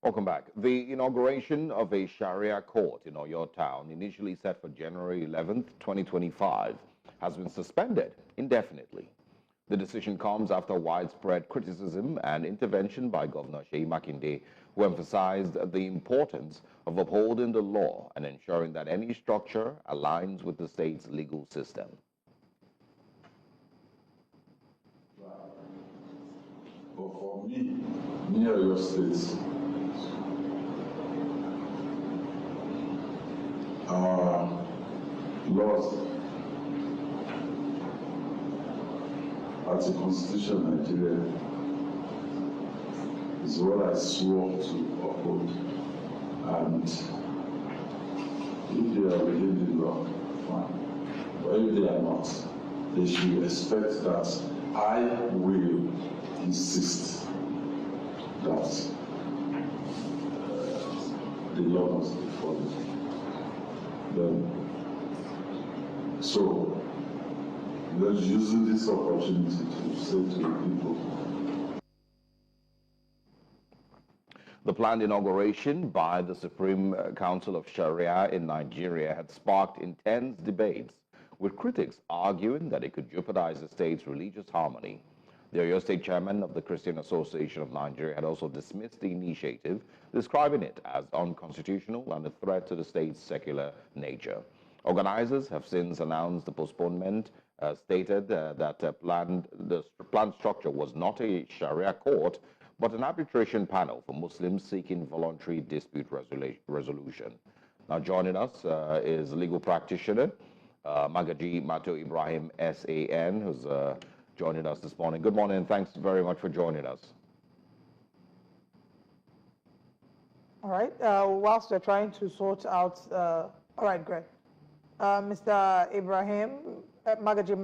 Welcome back. The inauguration of a Sharia court in Oyo town, initially set for January 11th, 2025, has been suspended indefinitely. The decision comes after widespread criticism and intervention by Governor Seyi Makinde, who emphasized the importance of upholding the law and ensuring that any structure aligns with the state's legal system. But for me, near your states, our laws as a constitution in Nigeria is what I swore to uphold. And if they are within the law, fine. But if they are not, they should expect that I will insist that the law must be followed. So, we're using this opportunity to say to the people. The planned inauguration by the Supreme Council of Sharia in Nigeria had sparked intense debates, with critics arguing that it could jeopardize the state's religious harmony. The Oyo State chairman of the Christian Association of Nigeria had also dismissed the initiative, describing it as unconstitutional and a threat to the state's secular nature. Organizers have since announced the postponement, stated that the planned structure was not a Sharia court, but an arbitration panel for Muslims seeking voluntary dispute resolution. Now joining us is legal practitioner Magaji Mato Ibrahim SAN, who's joining us this morning. Good morning, and thanks very much for joining us. All right, whilst we're trying to sort out, all right, great. Mr. Ibrahim, Magaji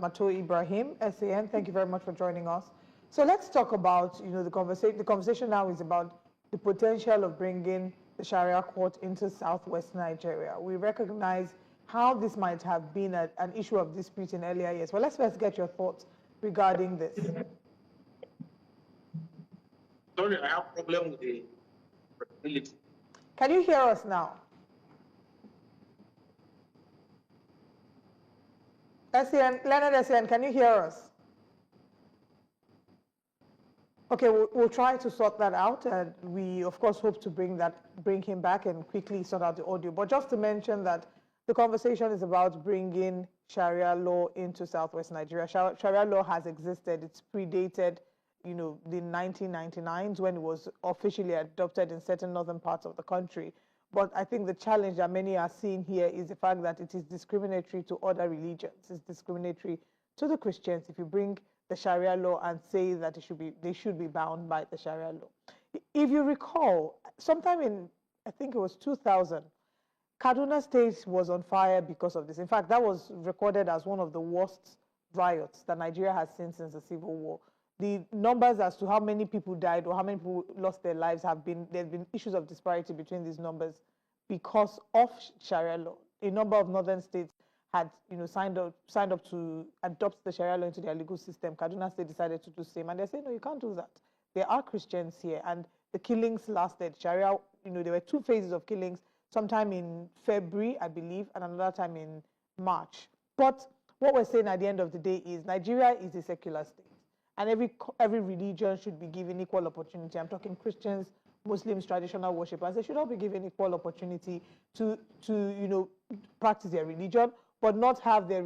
Mato Ibrahim, SAN, thank you very much for joining us. So let's talk about, the conversation. The conversation now is about the potential of bringing the Sharia court into southwest Nigeria. We recognize how this might have been an issue of dispute in earlier years. Well, let's first get your thoughts regarding this. Sorry, I have a problem with the credibility. Can you hear us now? Leonard SAN, can you hear us? Okay, we'll try to sort that out, and we, of course, hope to bring him back and quickly sort out the audio. But just to mention that the conversation is about bringing Sharia law into southwest Nigeria. Sharia law has existed. It's predated, the 1999s when it was officially adopted in certain northern parts of the country. But I think the challenge that many are seeing here is the fact that it is discriminatory to other religions. It's discriminatory to the Christians if you bring the Sharia law and say that they should be bound by the Sharia law. If you recall, sometime in, I think it was 2000, Kaduna State was on fire because of this. In fact, that was recorded as one of the worst riots that Nigeria has seen since the Civil War. The numbers as to how many people died or how many people lost their lives there've been issues of disparity between these numbers because of Sharia law. A number of northern states had signed up to adopt the Sharia law into their legal system. Kaduna State decided to do the same, and they said, no, you can't do that. There are Christians here, and the killings lasted. Sharia, there were 2 phases of killings, sometime in February, I believe, and another time in March. But what we're saying at the end of the day is Nigeria is a secular state, and every religion should be given equal opportunity. I'm talking Christians, Muslims, traditional worshippers. They should all be given equal opportunity to practice their religion, but not have their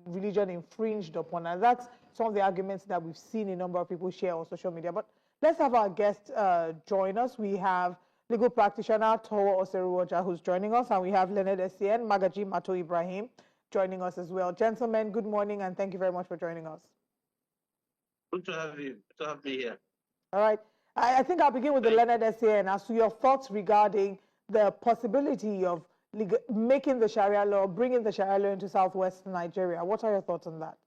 religion infringed upon. And that's some of the arguments that we've seen a number of people share on social media. But let's have our guest join us. We have legal practitioner Towo Oseruoja, who's joining us, and we have Leonard SAN, Magaji Mato Ibrahim, joining us as well. Gentlemen, good morning, and thank you very much for joining us. Good to have you. Good to have me here. All right. I think I'll begin with the Leonard SAN as to your thoughts regarding the possibility of making the Sharia law, bringing the Sharia law into southwest Nigeria. What are your thoughts on that?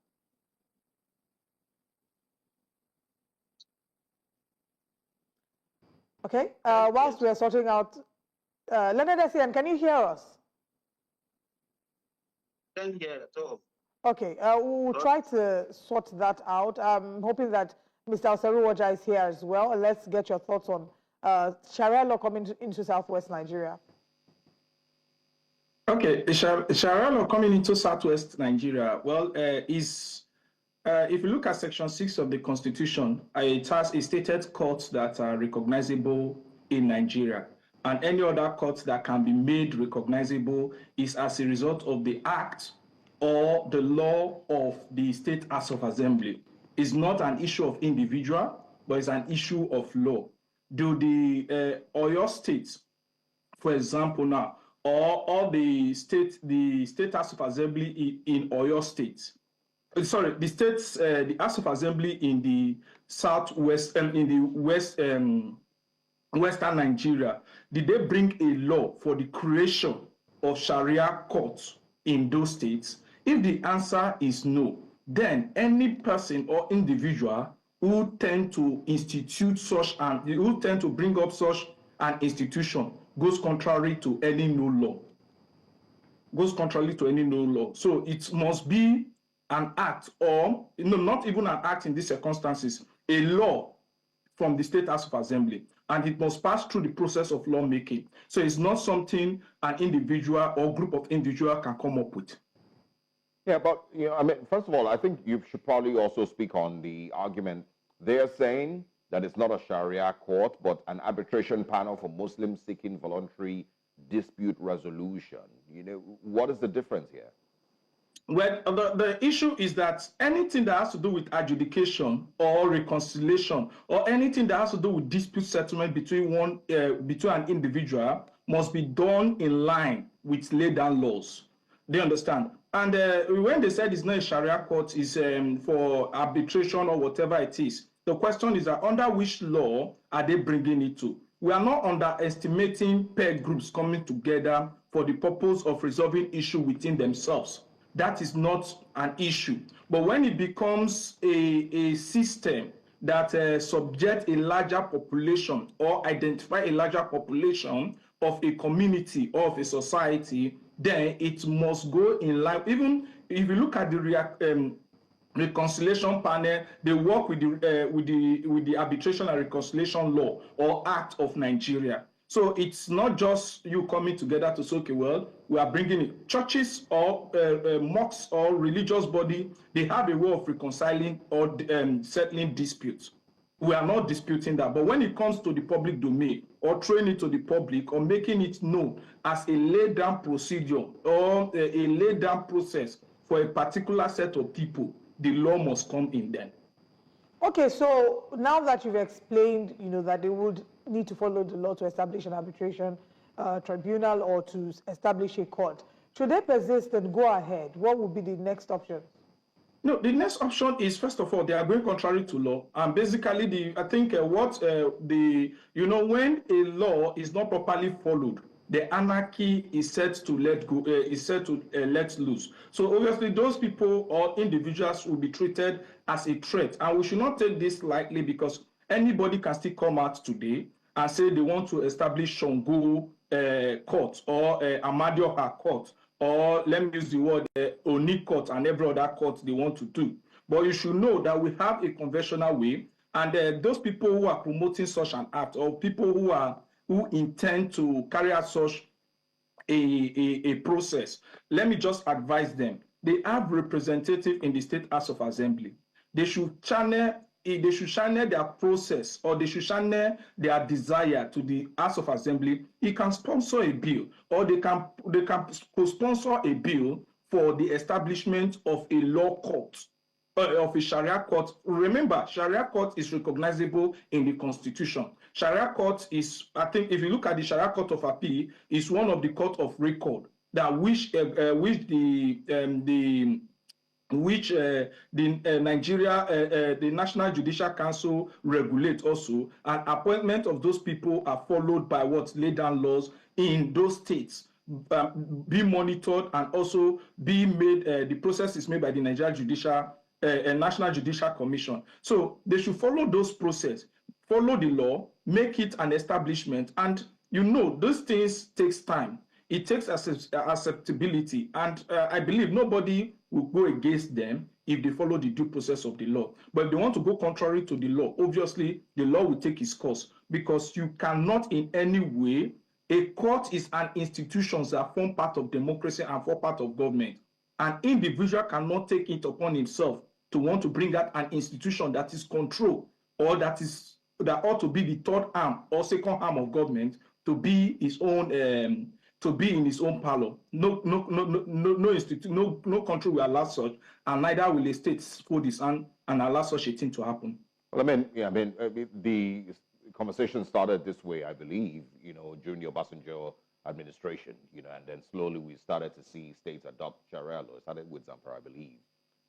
Okay. Whilst we're sorting out, Leonard SAN, can you hear us? Can hear at all. Okay. We'll try to sort that out. I'm hoping that Mr. Oseruoja is here as well. Let's get your thoughts on Sharia law coming into Southwest Nigeria? Okay, the Sharia law coming into Southwest Nigeria, well, if you look at Section 6 of the Constitution, it has a stated courts that are recognizable in Nigeria. And any other courts that can be made recognizable is as a result of the act or the law of the State House of Assembly. It's not an issue of individual, but it's an issue of law. Do the Oyo State, for example, now, or the State House of Assembly in Oyo State, sorry, the House of Assembly in the Southwest and in the Western Nigeria, did they bring a law for the creation of Sharia courts in those states? If the answer is no, then any person or individual who tend to institute such and who tend to bring up such an institution goes contrary to any new law. Goes contrary to any new law. So it must be an act, or not even an act in these circumstances, a law from the State House of Assembly, and it must pass through the process of lawmaking. So it's not something an individual or group of individuals can come up with. Yeah, but I mean, first of all, I think you should probably also speak on the argument. They're saying that it's not a Sharia court, but an arbitration panel for Muslims seeking voluntary dispute resolution. What is the difference here? Well, the issue is that anything that has to do with adjudication or reconciliation or anything that has to do with dispute settlement between an individual must be done in line with laid down laws. They understand? And when they said it's not a Sharia court, it's for arbitration or whatever it is, the question is that under which law are they bringing it to? We are not underestimating peer groups coming together for the purpose of resolving issue within themselves. That is not an issue. But when it becomes a system that subjects a larger population or identify a larger population of a community or of a society, then it must go in line. Even if you look at the reconciliation panel, they work with the Arbitration and Reconciliation Law or Act of Nigeria. So it's not just you coming together to say, okay, well, we are bringing it. Churches or mosques or religious body, they have a way of reconciling or settling disputes. We are not disputing that. But when it comes to the public domain or training to the public or making it known as a laid down procedure or a laid down process for a particular set of people, the law must come in then. Okay, so now that you've explained, that they would need to follow the law to establish an arbitration tribunal or to establish a court, should they persist and go ahead, what would be the next option? No, the next option is, first of all, they are going contrary to law. And basically, I think when a law is not properly followed, the anarchy is set to let loose. So obviously, those people or individuals will be treated as a threat. And we should not take this lightly, because anybody can still come out today and say they want to establish Shango court or Amadioha court, or let me use the word Oni court and every other court they want to do. But you should know that we have a conventional way, and those people who are promoting such an act, or people who intend to carry out such a process, let me just advise them. They have representative in the State House of Assembly. They should channel their process, or they should channel their desire to the House of Assembly. He can sponsor a bill, or they can co-sponsor a bill for the establishment of a law court, of a Sharia court. Remember, Sharia court is recognizable in the Constitution. Sharia court is, I think, if you look at the Sharia Court of Appeal, is one of the court of record that which the National Judicial Council regulate also, and appointment of those people are followed by what laid down laws in those states, be monitored, and also be made. The process is made by the National Judicial Commission. So they should follow those process, follow the law, make it an establishment, and those things takes time. it takes acceptability, and I believe nobody will go against them if they follow the due process of the law. But if they want to go contrary to the law, obviously the law will take its course, because you cannot in any way, a court is an institution that form part of democracy and form part of government. An individual cannot take it upon himself to want to bring out an institution that is controlled, or that ought to be the third arm or second arm of government, to be his own to be in his own parlor. No country will allow such, and neither will a state hold his hand and allow such a thing to happen. Well, the conversation started this way, I believe, during the Obasanjo administration, and then slowly we started to see states adopt Sharia law. It started with Zamfara, I believe.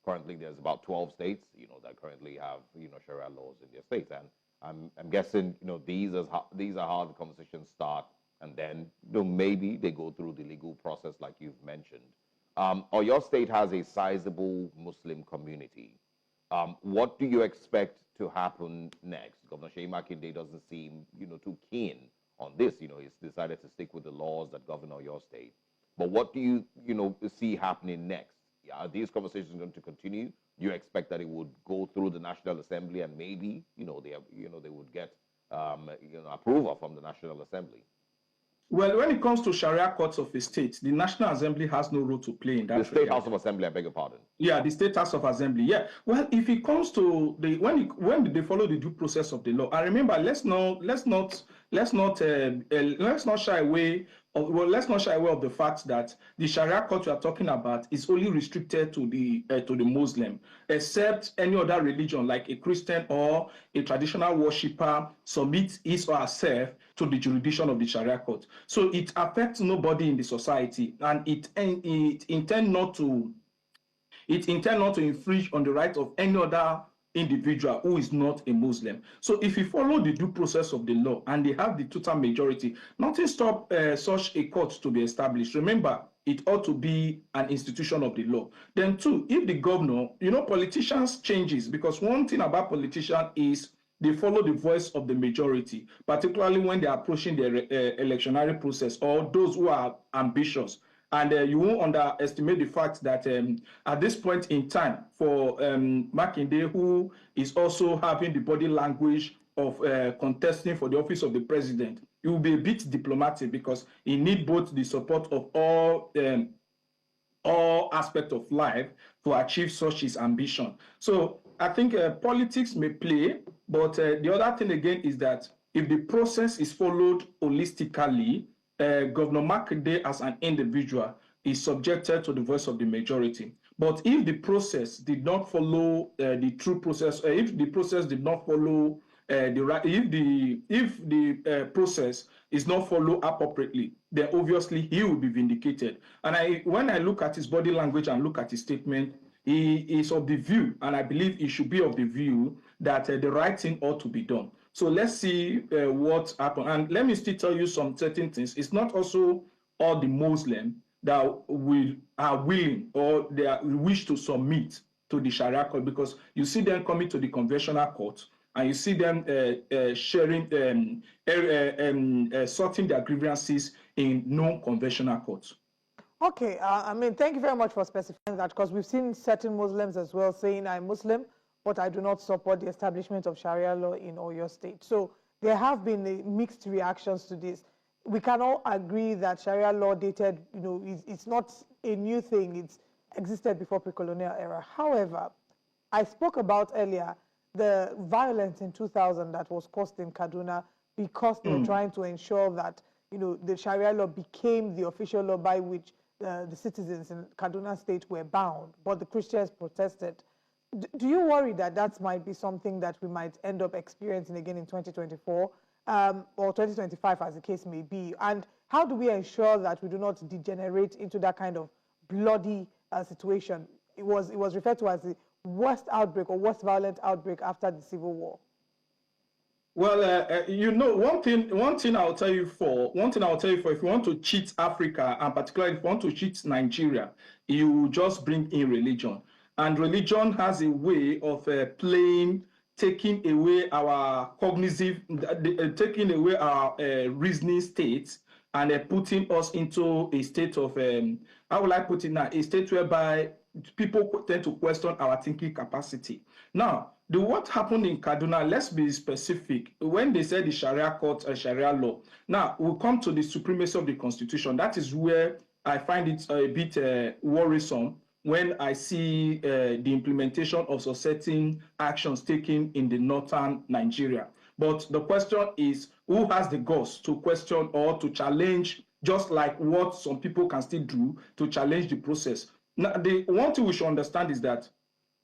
Currently, there's about 12 states, that currently have, Sharia laws in their states, and I'm guessing, these are how the conversations start, and then, maybe they go through the legal process, like you've mentioned. Or your state has a sizable Muslim community. What do you expect to happen next? Governor Shariah Makinde doesn't seem, too keen on this. He's decided to stick with the laws that govern your state. But what do you, see happening next? Are these conversations going to continue? Do you expect that it would go through the National Assembly, and maybe, they would get, approval from the National Assembly? Well, when it comes to Sharia courts of a state, the National Assembly has no role to play in that. The State House of Assembly, I beg your pardon. Yeah, the State House of Assembly. Yeah. Well, if it comes to when they follow the due process of the law, and remember, let's not shy away. Let's not shy away of the fact that the Sharia court we are talking about is only restricted to the Muslim, except any other religion, like a Christian or a traditional worshipper submits his or herself to the jurisdiction of the Sharia court. So it affects nobody in the society, and it intends not to infringe on the right of any other individual who is not a Muslim. So if you follow the due process of the law and they have the total majority, nothing stops such a court to be established. Remember, it ought to be an institution of the law. Then two, if the governor, politicians changes, because one thing about politicians is they follow the voice of the majority, particularly when they are approaching the electionary process, or those who are ambitious. And you won't underestimate the fact that at this point in time, for Makinde, who is also having the body language of contesting for the office of the president, it will be a bit diplomatic, because he needs both the support of all aspects of life to achieve such his ambition. So I think politics may play, but the other thing again is that if the process is followed holistically, Governor Makinde as an individual is subjected to the voice of the majority. But if the process did not follow the true process, if the process did not follow if the process is not followed appropriately, then obviously he will be vindicated. And when I look at his body language and look at his statement, he is of the view, and I believe he should be of the view, that the right thing ought to be done. So let's see what happens. And let me still tell you some certain things. It's not also all the Muslims that are willing, or they wish to submit to the Sharia court, because you see them coming to the conventional court, and you see them sorting their grievances in non-conventional courts. Okay, thank you very much for specifying that, because we've seen certain Muslims as well saying, I'm Muslim, but I do not support the establishment of Sharia law in Oyo State. So there have been mixed reactions to this. We can all agree that Sharia law dated, it's not a new thing. It's existed before pre-colonial era. However, I spoke about earlier the violence in 2000 that was caused in Kaduna, because they were trying to ensure that, the Sharia law became the official law by which the citizens in Kaduna State were bound, but the Christians protested. Do you worry that that might be something that we might end up experiencing again in 2024 or 2025, as the case may be? And how do we ensure that we do not degenerate into that kind of bloody situation? It was referred to as the worst outbreak or worst violent outbreak after the Civil War. Well, one thing I'll tell you for, if you want to cheat Africa, and particularly if you want to cheat Nigeria, you just bring in religion. And religion has a way of taking away our cognitive, taking away our reasoning states, and putting us into a state of, how will I put it now, a state whereby people tend to question our thinking capacity. Now, what happened in Kaduna, let's be specific. When they said the Sharia court and Sharia law, now we'll come to the supremacy of the constitution. That is where I find it a bit worrisome when I see the implementation of certain actions taken in the northern Nigeria. But the question is, who has the guts to question or to challenge, just like what some people can still do, to challenge the process? Now, the one thing we should understand is that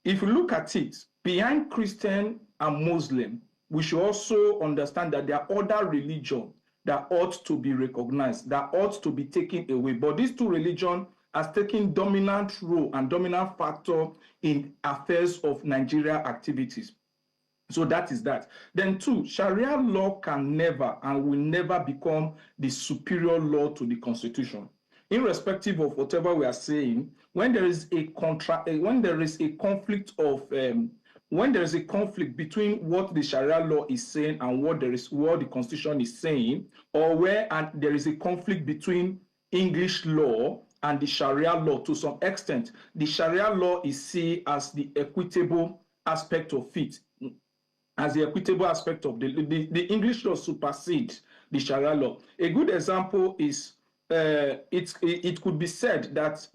if you look at it, behind Christian and Muslim, we should also understand that there are other religions that ought to be recognized, that ought to be taken away. But these two religions has taken dominant role and dominant factor in affairs of Nigeria activities. So that is that. Then two, Sharia law can never and will never become the superior law to the constitution. Irrespective of whatever we are saying, when there is a conflict between what the Sharia law is saying and what the constitution is saying, or where there is a conflict between English law and the Sharia law, to some extent, the Sharia law is seen as the equitable aspect of it, as the equitable aspect of the English law supersedes the Sharia law. A good example is it could be said that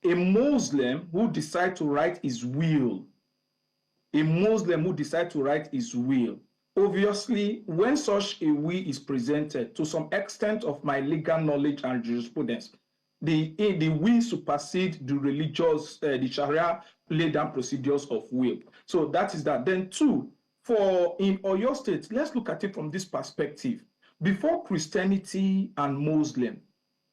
a Muslim who decides to write his will, obviously, when such a will is presented, to some extent of my legal knowledge and jurisprudence, the will supersede the religious, the Sharia laid down procedures of will. So that is that. Then two, in Oyo State, let's look at it from this perspective. Before Christianity and Muslim,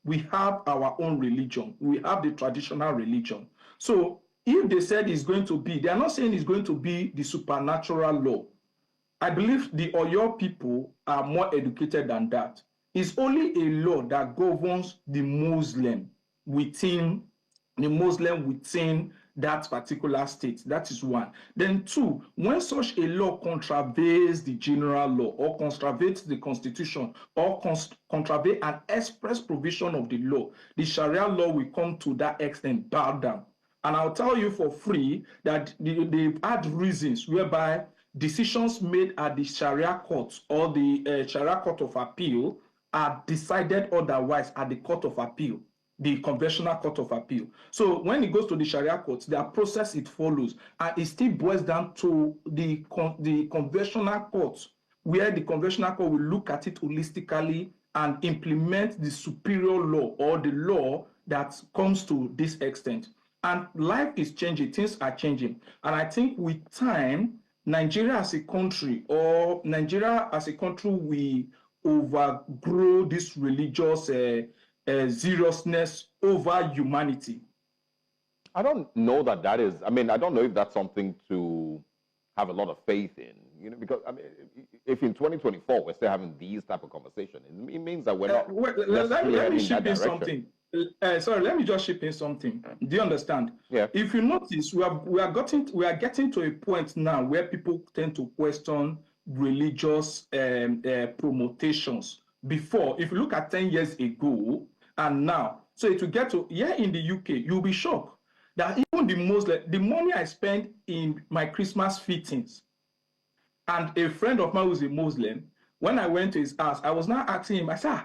we have our own religion. We have the traditional religion. So if they said it's going to be, they are not saying it's going to be the supernatural law. I believe the Oyo people are more educated than that. It's only a law that governs the Muslim within that particular state. That is one. Then two, when such a law contravenes the general law or contravenes the constitution or contravenes an express provision of the law, the Sharia law will come to that extent bow down. And I'll tell you for free that they've had reasons whereby decisions made at the Sharia court or the Sharia court of appeal are decided otherwise at the court of appeal, the conventional court of appeal. So when it goes to the Sharia court, there are process it follows, and it still boils down to the conventional court, where the conventional court will look at it holistically and implement the superior law or the law that comes to this extent. And life is changing, things are changing. And I think with time, Nigeria as a country we overgrow this religious seriousness over humanity. I don't know that is, I don't know if that's something to have a lot of faith in, because if in 2024 we're still having these type of conversations, it means that we're not. Let me ship in something. Let me just ship in something. Do you understand? Yeah. If you notice, we are getting to a point now where people tend to question religious promotions. Before, if you look at 10 years ago and now, so it will get to here in the UK, you'll be shocked that even the money I spend in my Christmas fittings, and a friend of mine who's a Muslim, when I went to his house, I was now asking him, I said,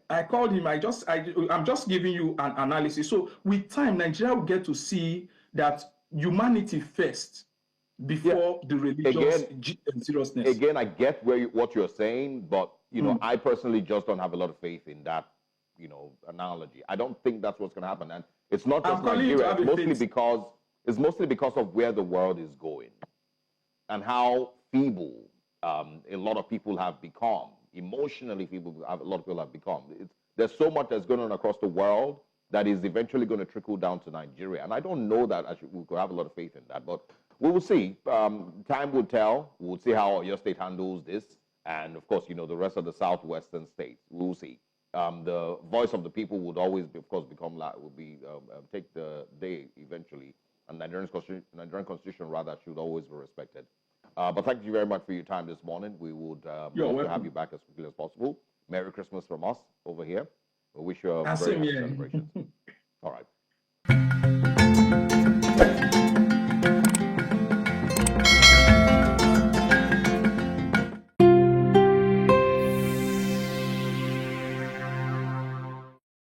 I called him, I'm just giving you an analysis. So with time, Nigeria will get to see that humanity first before the religious seriousness. Again, I get what you're saying, but I personally just don't have a lot of faith in that, analogy. I don't think that's what's going to happen, and it's not just Nigeria. It's mostly because of where the world is going, and how feeble a lot of people have become. Emotionally, a lot of people have become. There's so much that's going on across the world that is eventually going to trickle down to Nigeria, and I don't know that we could have a lot of faith in that, but we will see. Time will tell. We'll see how your state handles this, and of course, the rest of the southwestern states. We will see. The voice of the people would always, take the day eventually, and Nigerian constitution rather should always be respected. But thank you very much for your time this morning. We would love to have you back as quickly as possible. Merry Christmas from us over here. We wish you a And very same happy here. celebration. All right.